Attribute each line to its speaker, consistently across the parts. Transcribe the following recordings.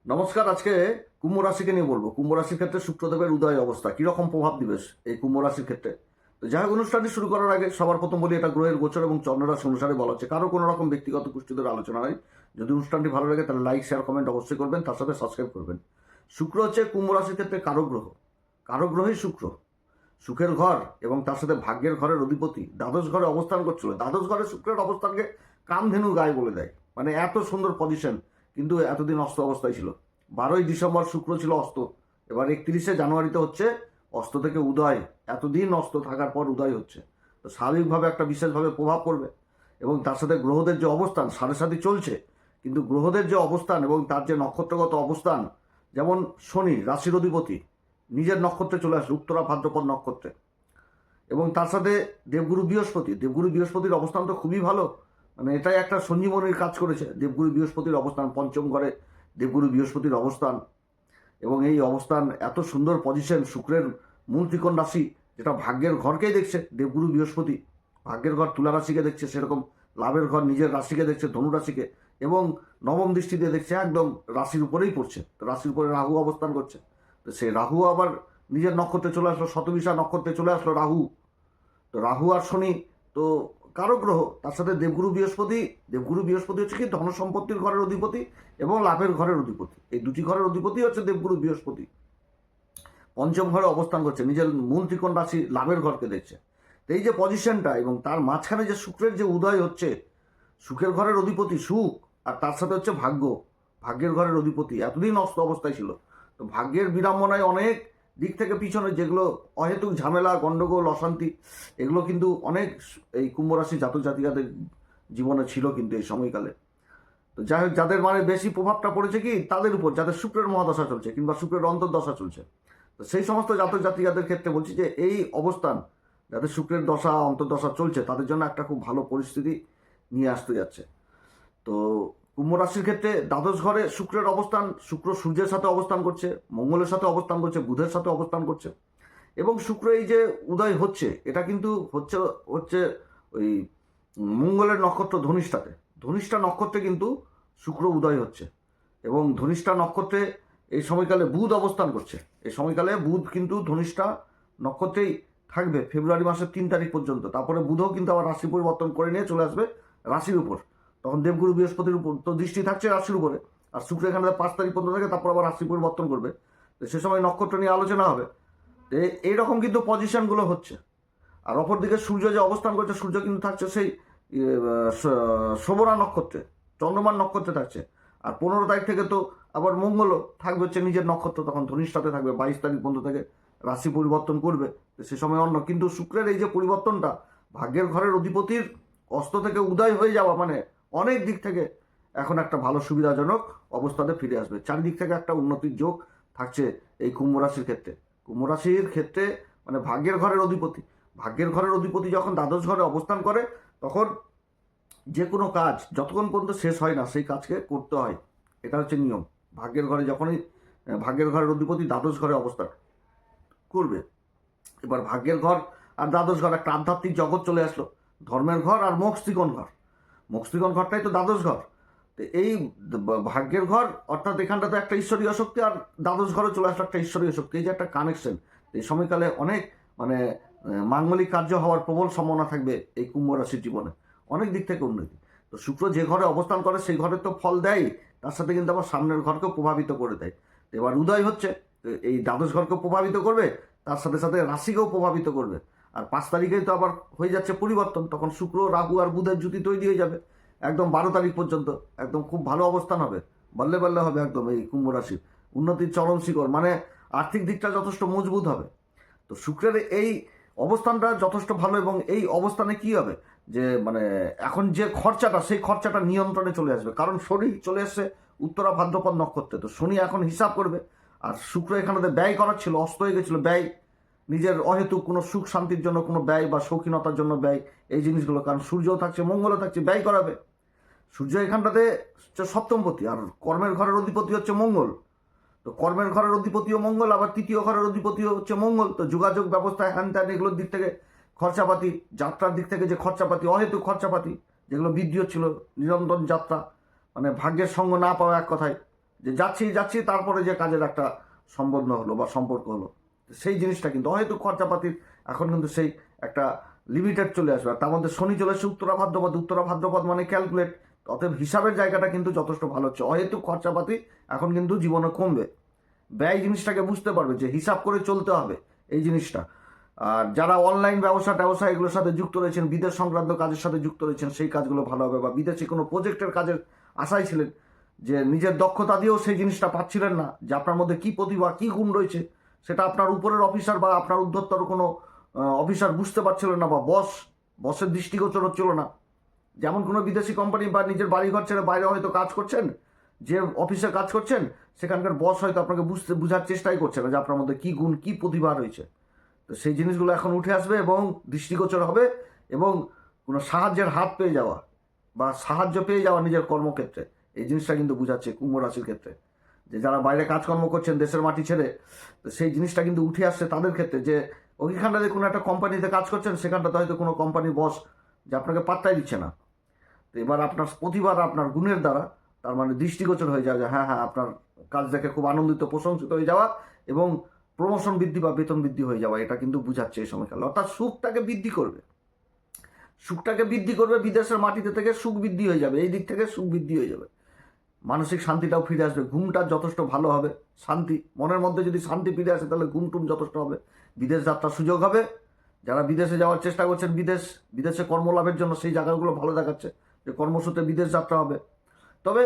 Speaker 1: নমস্কার। আজকে কুম্ভ রাশিকে নিয়ে বলবো। কুম্ভ রাশির ক্ষেত্রে শুক্রদেবের উদয় অবস্থা কিরকম প্রভাব দিবে এই কুম্ভ রাশির ক্ষেত্রে। তো যাই হোক, অনুষ্ঠানটি শুরু করার আগে সবার প্রথম বলি, এটা গ্রহের গোচর এবং চন্দ্ররাশি অনুসারে বলা হচ্ছে, কারো কোনো রকম ব্যক্তিগত পুষ্টিদের আলোচনা নয়। যদি অনুষ্ঠানটি ভালো লাগে তাহলে লাইক শেয়ার কমেন্ট অবশ্যই করবেন, তার সাথে সাবস্ক্রাইব করবেন। শুক্র হচ্ছে কুম্ভ রাশির ক্ষেত্রে কারক গ্রহ। কারক গ্রহই শুক্র। সুখের ঘর এবং তার সাথে ভাগ্যের ঘরের অধিপতি দ্বাদশ ঘরে অবস্থান করছিল। দ্বাদশ ঘরে শুক্রের অবস্থানকে কামধেনু গায়ে বলে দেয়, মানে এত সুন্দর পজিশন। কিন্তু এতদিন অস্ত অবস্থায় ছিল। 12ই ডিসেম্বর শুক্র ছিল অস্ত, এবার 31শে জানুয়ারিতে হচ্ছে অস্ত থেকে উদয়। এতদিন অস্ত থাকার পর উদয় হচ্ছে, তো স্বাভাবিকভাবে একটা বিশেষভাবে প্রভাব পড়বে। এবং তার সাথে গ্রহদের যে অবস্থান সাড়ে সাথে চলছে, কিন্তু গ্রহদের যে অবস্থান এবং তার যে নক্ষত্রগত অবস্থান, যেমন শনি রাশির অধিপতি নিজের নক্ষত্রে চলে আসলো, উত্তরা ভাদ্রপদ নক্ষত্রে। এবং তার সাথে দেবগুরু বৃহস্পতির অবস্থান তো খুবই ভালো, মানে এটাই একটা সঞ্জীবনীর কাজ করেছে। দেবগুরু বৃহস্পতির অবস্থান পঞ্চম ঘরে, দেবগুরু বৃহস্পতির অবস্থান। এবং এই অবস্থান এত সুন্দর পজিশন, শুক্রের মূল ত্রিকোণ রাশি, যেটা ভাগ্যের ঘরকেই দেখছে দেবগুরু বৃহস্পতি। ভাগ্যের ঘর তুলা রাশিকে দেখছে, সেরকম লাভের ঘর নিজের রাশিকে দেখছে ধনু রাশিকে, এবং নবম দৃষ্টি দিয়ে দেখছে একদম রাশির উপরেই পড়ছে। তো রাশির উপরে রাহু অবস্থান করছে। তো সেই রাহু আবার নিজের নক্ষত্রে চলে আসলো, শতবিশা নক্ষত্রে চলে আসলো রাহু। তো রাহু আর শনি তো কারক গ্রহ, তার সাথে দেবগুরু বৃহস্পতি হচ্ছে কি ধন সম্পত্তির ঘরের অধিপতি এবং লাভের ঘরের অধিপতি। এই দুটি ঘরের অধিপতি হচ্ছে দেবগুরু বৃহস্পতি। পঞ্চম ঘরে অবস্থান করছে, নিজের মূল ত্রিকোণ রাশি লাভের ঘরকে দেখছে। তো এই যে পজিশনটা এবং তার মাঝখানে যে শুক্রের যে উদয় হচ্ছে, সুখের ঘরের অধিপতি সুখ, আর তার সাথে হচ্ছে ভাগ্যের ঘরের অধিপতি এতদিন অস্ত অবস্থায় ছিল। তো ভাগ্যের বিড়ম্বনায় অনেক দিক থেকে পিছনে, যেগুলো অহেতুক ঝামেলা গণ্ডগোল অশান্তি, এগুলো কিন্তু অনেক এই কুম্ভ রাশি জাতক জাতিকাদের জীবনে ছিল কিন্তু এই সময়কালে। তো যাই হোক, যাদের মানে বেশি প্রভাবটা পড়েছে কি তাদের উপর, যাদের শুক্রের মহাদশা চলছে কিংবা শুক্রের অন্তর্দশা চলছে। তো সেই সমস্ত জাতক জাতিকাদের ক্ষেত্রে বলছি যে এই অবস্থান, যাদের শুক্রের দশা অন্তর্দশা চলছে, তাদের জন্য একটা খুব ভালো পরিস্থিতি নিয়ে আসতে যাচ্ছে। তো কুম্ভ রাশির ক্ষেত্রে দ্বাদশ ঘরে শুক্রের অবস্থান, শুক্র সূর্যের সাথে অবস্থান করছে, মঙ্গলের সাথে অবস্থান করছে, বুধের সাথে অবস্থান করছে। এবং শুক্র এই যে উদয় হচ্ছে, এটা কিন্তু হচ্ছে হচ্ছে ওই মঙ্গলের নক্ষত্র ধনিষ্ঠা নক্ষত্রে কিন্তু শুক্র উদয় হচ্ছে। এবং ধনিষ্ঠা নক্ষত্রে এই সময়কালে বুধ অবস্থান করছে। এই সময়কালে বুধ কিন্তু ধনিষ্ঠা নক্ষত্রেই থাকবে ফেব্রুয়ারি মাসের 3 তারিখ পর্যন্ত। তারপরে বুধও কিন্তু আবার রাশি পরিবর্তন করে নিয়ে চলে আসবে রাশির উপর। তখন দেবগুরু বৃহস্পতির উপর তো দৃষ্টি থাকছে রাশির উপরে, আর শুক্র এখানে 5 তারিখ পর্যন্ত থাকে, তারপর আবার রাশি পরিবর্তন করবে। তো সে সময় নক্ষত্র নিয়ে আলোচনা হবে। এইরকম কিন্তু পজিশনগুলো হচ্ছে। আর অপরদিকে সূর্য যে অবস্থান করছে, সূর্য কিন্তু থাকছে সেই শোভনা নক্ষত্রে, চন্দ্রমান নক্ষত্রে থাকছে। আর 15 তারিখ থেকে তো আবার মঙ্গলও থাকবে হচ্ছে নিজের নক্ষত্র, তখন ধনিষ্ঠাতে থাকবে। 22 তারিখ পর্যন্ত থেকে রাশি পরিবর্তন করবে, সে সময় অন্য। কিন্তু শুক্রের এই যে পরিবর্তনটা, ভাগ্যের ঘরের অধিপতির অস্ত থেকে উদয় হয়ে যাওয়া, মানে অনেক দিক থেকে এখন একটা ভালো সুবিধাজনক অবস্থাতে ফিরে আসবে। চারিদিক থেকে একটা উন্নতির যোগ থাকছে এই কুম্ভ রাশির ক্ষেত্রে। কুম্ভ রাশির ক্ষেত্রে মানে ভাগ্যের ঘরের অধিপতি যখন দ্বাদশ ঘরে অবস্থান করে, তখন যে কোনো কাজ যতক্ষণ পর্যন্ত শেষ হয় না সেই কাজকে করতে হয়, এটা হচ্ছে নিয়ম। ভাগ্যের ঘরের অধিপতি দ্বাদশ ঘরে অবস্থান করবে। এবার ভাগ্যের ঘর আর দ্বাদশ ঘর একটা আধ্যাত্মিক জগৎ চলে আসলো, ধর্মের ঘর আর মোক্ষত্রিকোণ ঘরটাই তো দ্বাদশ ঘর। তো এই ভাগ্যের ঘর অর্থাৎ এখানটাতে একটা ঈশ্বরীয় শক্তি, আর দ্বাদশ ঘরে চলে আসলো একটা ঈশ্বরীয় শক্তি, এই যে একটা কানেকশন। এই সময়কালে অনেক মানে মাঙ্গলিক কার্য হওয়ার প্রবল সম্ভাবনা থাকবে এই কুম্ভ রাশির জীবনে, অনেক দিক থেকে উন্নতি। তো শুক্র যে ঘরে অবস্থান করে সেই ঘরে তো ফল দেয়, তার সাথে কিন্তু আবার সামনের ঘরকেও প্রভাবিত করে দেয়। তো এবার উদয় হচ্ছে, তো এই দ্বাদশ ঘরকেও প্রভাবিত করবে, তার সাথে সাথে রাশিকেও প্রভাবিত করবে। আর 5 তারিখেই তো আবার হয়ে যাচ্ছে পরিবর্তন, তখন শুক্র রাহু আর বুধের জুতি তৈরি হয়ে যাবে একদম 12 তারিখ পর্যন্ত। একদম খুব ভালো অবস্থান হবে, বললে বললে হবে একদম এই কুম্ভ রাশির উন্নতির চরম শিখর, মানে আর্থিক দিকটা যথেষ্ট মজবুত হবে। তো শুক্রের এই অবস্থানটা যথেষ্ট ভালো। এবং এই অবস্থানে কি হবে যে মানে এখন যে খরচাটা, সেই খরচাটা নিয়ন্ত্রণে চলে আসবে, কারণ শনি চলে এসছে উত্তরা ভাদ্রপদ নক্ষত্রে। তো শনি এখন হিসাব করবে। আর শুক্র এখানে ব্যয় করার ছিল, অস্ত হয়ে গেছিল ব্যয়, নিজের অহেতুক কোনো সুখ শান্তির জন্য কোনো ব্যয় বা শৌখিনতার জন্য ব্যয়, এই জিনিসগুলো। কারণ সূর্যও থাকছে, মঙ্গলও থাকছে, ব্যয় করাবে। সূর্য এখানটাতে হচ্ছে সপ্তমপতি, আর কর্মের ঘরের অধিপতি হচ্ছে মঙ্গল। তো কর্মের ঘরের অধিপতিও মঙ্গল, আবার তৃতীয় ঘরের অধিপতিও হচ্ছে মঙ্গল। তো যোগাযোগ ব্যবস্থা হ্যান ত্যান এগুলোর দিক থেকে খরচাপাতি, যাত্রার দিক থেকে যে খরচাপাতি, অহেতুক খরচাপাতি যেগুলো বৃদ্ধি হচ্ছিল, নিরন্তর যাত্রা, মানে ভাগ্যের সঙ্গ না পাওয়া এক কথায়, যে যাচ্ছি তারপরে যে কাজের একটা সম্বন্ধ হলো বা সম্পর্ক হলো, সেই জিনিসটা কিন্তু হয়তো খরচাপাতির এখন কিন্তু সেই একটা লিমিটেড চলে আসবে। আর তার মধ্যে শনি চলে আসছে উত্তরা ভাদ্রপদ মানে ক্যালকুলেট, অতএব হিসাবের জায়গাটা কিন্তু যথেষ্ট ভালো হচ্ছে। অহেতুক খরচাপাতি এখন কিন্তু জীবনে কমবে, ব্যয় জিনিসটাকে বুঝতে পারবে যে হিসাব করে চলতে হবে এই জিনিসটা। আর যারা অনলাইন ব্যবসা এগুলোর সাথে যুক্ত রয়েছেন, বিদেশ সংক্রান্ত কাজের সাথে যুক্ত রয়েছেন, সেই কাজগুলো ভালো হবে। বা বিদেশি কোনো প্রজেক্টের কাজের আশায় ছিলেন, যে নিজের দক্ষতা দিয়েও সেই জিনিসটা পাচ্ছিলেন না, যে আপনার মধ্যে কি প্রতিভা কি গুণ রয়েছে সেটা আপনার উপরের অফিসার বা আপনার ঊর্ধ্বতর কোনো অফিসার বুঝতে পারছিলেন না, বা বসের দৃষ্টিগোচর হচ্ছিল না। যেমন কোনো বিদেশি কোম্পানি বা নিজের বাড়িঘর ছেড়ে বাইরে হয়তো কাজ করছেন, যে অফিসে কাজ করছেন সেখানকার বস হয়তো আপনাকে বুঝার চেষ্টাই করছে না যে আপনার মধ্যে কি গুণ কি প্রতিভা রয়েছে। তো সেই জিনিসগুলো এখন উঠে আসবে এবং দৃষ্টিগোচর হবে, এবং কোনো সাহায্যের হাত পেয়ে যাওয়া বা সাহায্য পেয়ে যাওয়া নিজের কর্মক্ষেত্রে, এই জিনিসটা কিন্তু বুঝাচ্ছে কুম্ভ রাশির ক্ষেত্রে। যে যারা বাইরে কাজকর্ম করছেন দেশের মাটি ছেড়ে, তো সেই জিনিসটা কিন্তু উঠে আসছে তাদের ক্ষেত্রে, যে ওইখানটাতে কোনো একটা কোম্পানিতে কাজ করছেন, সেখানটাতে হয়তো কোনো কোম্পানির বস যে আপনাকে পাত্তাই দিচ্ছে না। তো এবার আপনার প্রতিভা আপনার গুণের দ্বারা তার মানে দৃষ্টিগোচর হয়ে যাওয়া, যে হ্যাঁ আপনার কাজ দেখে খুব আনন্দিত প্রশংসিত হয়ে যাওয়া এবং প্রমোশন বৃদ্ধি বা বেতন বৃদ্ধি হয়ে যাওয়া, এটা কিন্তু বুঝাচ্ছে এই সময়কাল। অর্থাৎ সুখটাকে বৃদ্ধি করবে, বিদেশের মাটিতে থেকে সুখ বৃদ্ধি হয়ে যাবে, এই দিক থেকে সুখ বৃদ্ধি হয়ে যাবে, মানসিক শান্তিটাও ফিরে আসবে, ঘুমটা যথেষ্ট ভালো হবে, শান্তি মনের মধ্যে যদি শান্তি ফিরে আসে তাহলে ঘুমটুম যথেষ্ট হবে, বিদেশ যাত্রার সুযোগ হবে। যারা বিদেশে যাওয়ার চেষ্টা করছেন, বিদেশে কর্মলাভের জন্য সেই জায়গাগুলো ভালো দেখাচ্ছে, যে কর্মসূত্রে বিদেশ যাত্রা হবে। তবে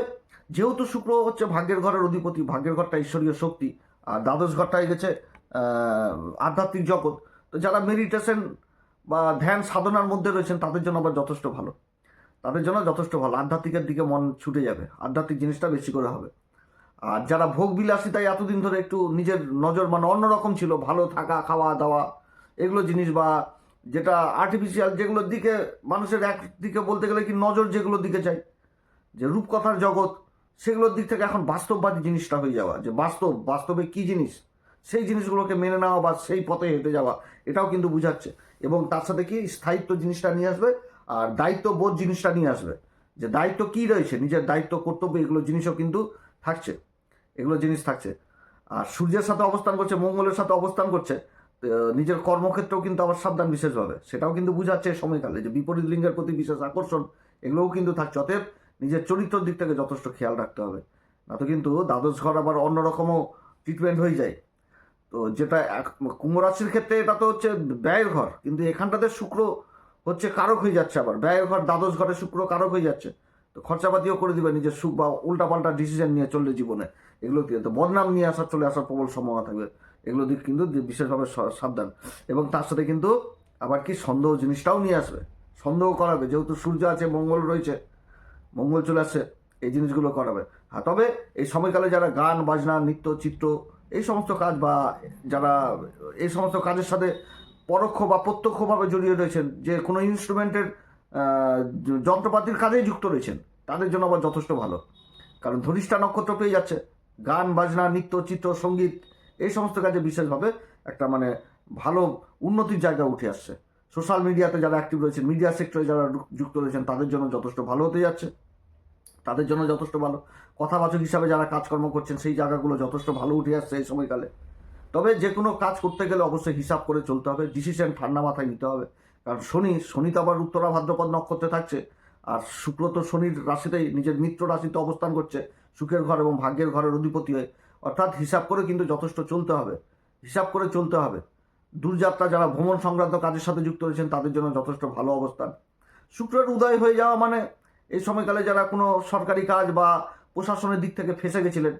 Speaker 1: যেহেতু শুক্র হচ্ছে ভাগ্যের ঘরের অধিপতি, ভাগ্যের ঘরটা ঈশ্বরীয় শক্তি, আর দ্বাদশ ঘরটায় গেছে আধ্যাত্মিক জগৎ, তো যারা মেডিটেশন বা ধ্যান সাধনার মধ্যে রয়েছেন তাদের জন্য আবার যথেষ্ট ভালো, আধ্যাত্মিকের দিকে মন ছুটে যাবে, আধ্যাত্মিক জিনিসটা বেশি করে হবে। আর যারা ভোগ বিলাসিতায় এতদিন ধরে একটু নিজের নজর মানে অন্যরকম ছিল, ভালো থাকা খাওয়া দাওয়া এগুলো জিনিস, বা যেটা আর্টিফিশিয়াল যেগুলোর দিকে মানুষের একদিকে বলতে গেলে কি নজর যেগুলোর দিকে চাই, যে রূপকথার জগৎ, সেগুলোর দিক থেকে এখন বাস্তববাদী জিনিসটা হয়ে যাওয়া, যে বাস্তবে কি জিনিস সেই জিনিসগুলোকে মেনে নেওয়া বা সেই পথে হেঁটে যাওয়া, এটাও কিন্তু বুঝাচ্ছে। এবং তার সাথে কি স্থায়িত্ব জিনিসটা নিয়ে আসবে, আর দায়িত্ববোধ জিনিসটা নিয়ে আসবে, যে দায়িত্ব কি রয়েছে, নিজের দায়িত্ব কর্তব্য এগুলো জিনিসও কিন্তু থাকছে, এগুলো জিনিস থাকছে। আর সূর্যের সাথে অবস্থান করছে, মঙ্গলের সাথে অবস্থান করছে, নিজের কর্মক্ষেত্রেও কিন্তু আবার সাবধান বিশেষভাবে, সেটাও কিন্তু বুঝাচ্ছে সময়কালে, যে বিপরীত লিঙ্গের প্রতি বিশেষ আকর্ষণ এগুলোও কিন্তু থাকছে। অতএব নিজের চরিত্রের দিক থেকে যথেষ্ট খেয়াল রাখতে হবে, না তো কিন্তু দ্বাদশ ঘর আবার অন্যরকমও ট্রিটমেন্ট হয়ে যায়। তো যেটা কুম্ভ রাশির ক্ষেত্রে এটা তো হচ্ছে ব্যয়ের ঘর, কিন্তু এখানটাতে শুক্র হচ্ছে কারক হয়ে যাচ্ছে, আবার ব্যয়ের ঘর দ্বাদশ ঘরে শুক্র কারক হয়ে যাচ্ছে, তো খরচাপাতিও করে দিবে নিজের সুখ, বা উল্টাপাল্টা ডিসিশন নিয়ে চললে জীবনে এগুলো তো বদনাম নিয়ে চলে আসার প্রবল সম্ভাবনা থাকবে, এগুলো দিক কিন্তু বিশেষভাবে সাবধান। এবং তার সাথে কিন্তু আবার কি সন্দেহ জিনিসটাও নিয়ে আসবে, সন্দেহ করাবে, যেহেতু সূর্য আছে মঙ্গল রয়েছে, মঙ্গল চলে আসছে, এই জিনিসগুলো করাবে। হ্যাঁ, তবে এই সময়কালে যারা গান বাজনা নৃত্য চিত্র এই সমস্ত কাজ, বা যারা এই সমস্ত কাজের সাথে পরোক্ষ বা প্রত্যক্ষভাবে জড়িয়ে রয়েছেন, যে কোনো ইনস্ট্রুমেন্টের যন্ত্রপাতির কাজেই যুক্ত রয়েছেন, তাদের জন্য আবার যথেষ্ট ভালো, কারণ ধনিষ্ঠা নক্ষত্র পেয়ে যাচ্ছে, গান বাজনা নৃত্য চিত্র সঙ্গীত এই সমস্ত কাজে বিশেষভাবে একটা মানে ভালো উন্নতির জায়গা উঠে আসছে। সোশ্যাল মিডিয়াতে যারা অ্যাক্টিভ রয়েছেন, মিডিয়া সেক্টরে যারা যুক্ত রয়েছেন, তাদের জন্য যথেষ্ট ভালো হতে যাচ্ছে, তাদের জন্য যথেষ্ট ভালো। কথাবাচক হিসাবে যারা কাজকর্ম করছেন সেই জায়গাগুলো যথেষ্ট ভালো উঠে আসছে এই সময়কালে। তবে যে কোনো কাজ করতে গেলে অবশ্যই হিসাব করে চলতে হবে, ডিসিশন ঠান্ডা মাথায় নিতে হবে, কারণ শনি তো আবার উত্তরা ভাদ্রপদ নক্ষত্রে থাকছে, আর শুক্র তো শনির রাশিতেই নিজের মিত্র রাশিতে অবস্থান করছে, সুখের ঘর এবং ভাগ্যের ঘরের অধিপতি হয়ে। অর্থাৎ হিসাব করে কিন্তু যথেষ্ট চলতে হবে, হিসাব করে চলতে হবে। দূরযাত্রা যারা ভ্রমণ সংক্রান্ত কাজের সাথে যুক্ত রয়েছেন তাদের জন্য যথেষ্ট ভালো অবস্থান। শুক্রের উদয় হয়ে যাওয়া মানে এই সময়কালে যারা কোনো সরকারি কাজ বা প্রশাসনের দিক থেকে ফেঁসে গেছিলেন,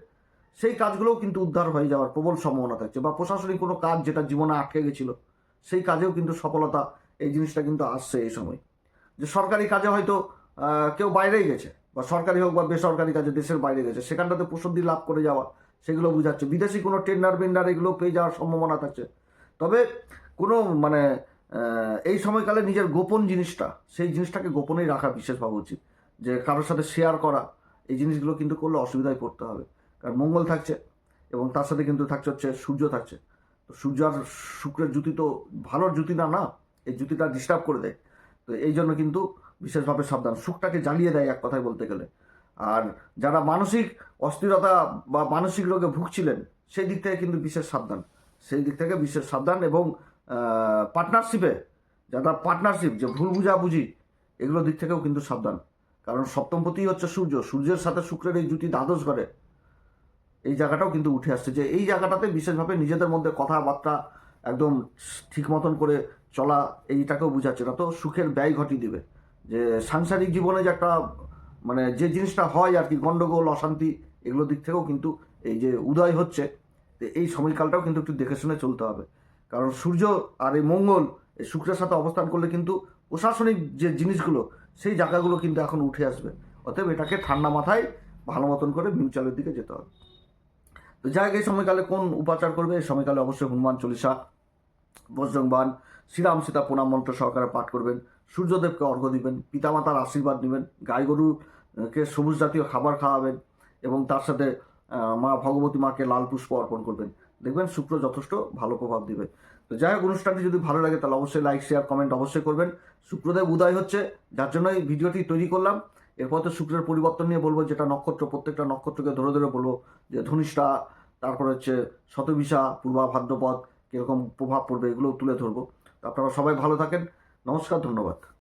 Speaker 1: সেই কাজগুলোও কিন্তু উদ্ধার হয়ে যাওয়ার প্রবল সম্ভাবনা থাকছে, বা প্রশাসনিক কোনো কাজ যেটা জীবনে আটকে গেছিল সেই কাজেও কিন্তু সফলতা, এই জিনিসটা কিন্তু আসছে এই সময়। যে সরকারি কাজে হয়তো কেউ বাইরেই গেছে, বা সরকারি হোক বা বেসরকারি কাজে দেশের বাইরে গেছে, সেখানটাতে প্রসিদ্ধি লাভ করে যাওয়া, সেগুলো বোঝাচ্ছে। বিদেশি কোনো টেন্ডার এগুলো পেয়ে যাওয়ার সম্ভাবনা থাকছে। তবে কোনো মানে এই সময়কালে নিজের গোপন জিনিসটা, সেই জিনিসটাকে গোপনেই রাখা বিশেষ ভাবা উচিত, যে কারোর সাথে শেয়ার করা এই জিনিসগুলো কিন্তু করলে অসুবিধায় পড়তে হবে, কারণ মঙ্গল থাকছে এবং তার সাথে কিন্তু থাকছে হচ্ছে সূর্য থাকছে। তো সূর্য আর শুক্রের জুতি তো ভালোর জুতি না, এই জুতিটা ডিস্টার্ব করে দেয়, তো এই জন্য কিন্তু বিশেষভাবে সাবধান, সুখটাকে জ্বালিয়ে দেয় এক কথায় বলতে গেলে। আর যারা মানসিক অস্থিরতা বা মানসিক রোগে ভুগছিলেন সেই দিক থেকে কিন্তু বিশেষ সাবধান, সেই দিক থেকে বিশেষ সাবধান। এবং পার্টনারশিপে যারা পার্টনারশিপ যে ভুল বুঝাবুঝি এগুলোর দিক থেকেও কিন্তু সাবধান, কারণ সপ্তমপতি হচ্ছে সূর্য, সূর্যের সাথে শুক্রের এই জুটি দ্বাদশ ঘরে, এই জায়গাটাও কিন্তু উঠে আসছে যে এই জায়গাটাতে বিশেষভাবে নিজেদের মধ্যে কথাবার্তা একদম ঠিক মতন করে চলা, এইটাকেও বোঝাচ্ছে না তো সুখের ব্যয় ঘটিয়ে দিবে। যে সাংসারিক জীবনে যে একটা মানে যে জিনিসটা হয় আর কি, গণ্ডগোল অশান্তি এগুলোর দিক থেকেও কিন্তু এই যে উদয় হচ্ছে, এই সময়কালটাও কিন্তু একটু দেখে শুনে চলতে হবে। কারণ সূর্য আর এই মঙ্গল এই শুক্রের সাথে অবস্থান করলে কিন্তু প্রশাসনিক যে জিনিসগুলো সেই জায়গাগুলো কিন্তু এখন উঠে আসবে। অতএব এটাকে ঠান্ডা মাথায় ভালো মতন করে মিউচুয়ালের দিকে যেতে হবে। তো যাই হোক, এই সময়কালে কোন উপাচার করবে? এই সময়কালে অবশ্যই হনুমান চল্লিশা, বজরংবান, শ্রীরাম সীতা প্রণাম মন্ত্র সহকারে পাঠ করবেন, সূর্যদেবকে অর্ঘ্য দিবেন, পিতামাতার আশীর্বাদ নেবেন, গাই গরুকে সবুজ জাতীয় খাবার খাওয়াবেন এবং তার সাথে মা ভগবতী মাকে লাল পুষ্প অর্পণ করবেন। দেখবেন শুক্র যথেষ্ট ভালো প্রভাব দিবে। তো যাই হোক, অনুষ্ঠানটি যদি ভালো লাগে তাহলে অবশ্যই লাইক শেয়ার কমেন্ট অবশ্যই করবেন। শুক্রদেব উদয় হচ্ছে, যার জন্য এই ভিডিওটি তৈরি করলাম। এরপর তো শুক্রের পরিবর্তন নিয়ে বলবো, যেটা নক্ষত্র প্রত্যেকটা নক্ষত্রকে ধরে ধরে বলবো যে ধনিষ্ঠা, তারপরে হচ্ছে শতবিশা, পূর্বা ভাদ্রপদ কীরকম প্রভাব পড়বে এগুলো তুলে ধরবো। আপনারা সবাই ভালো থাকেন। নমস্কার, ধন্যবাদ।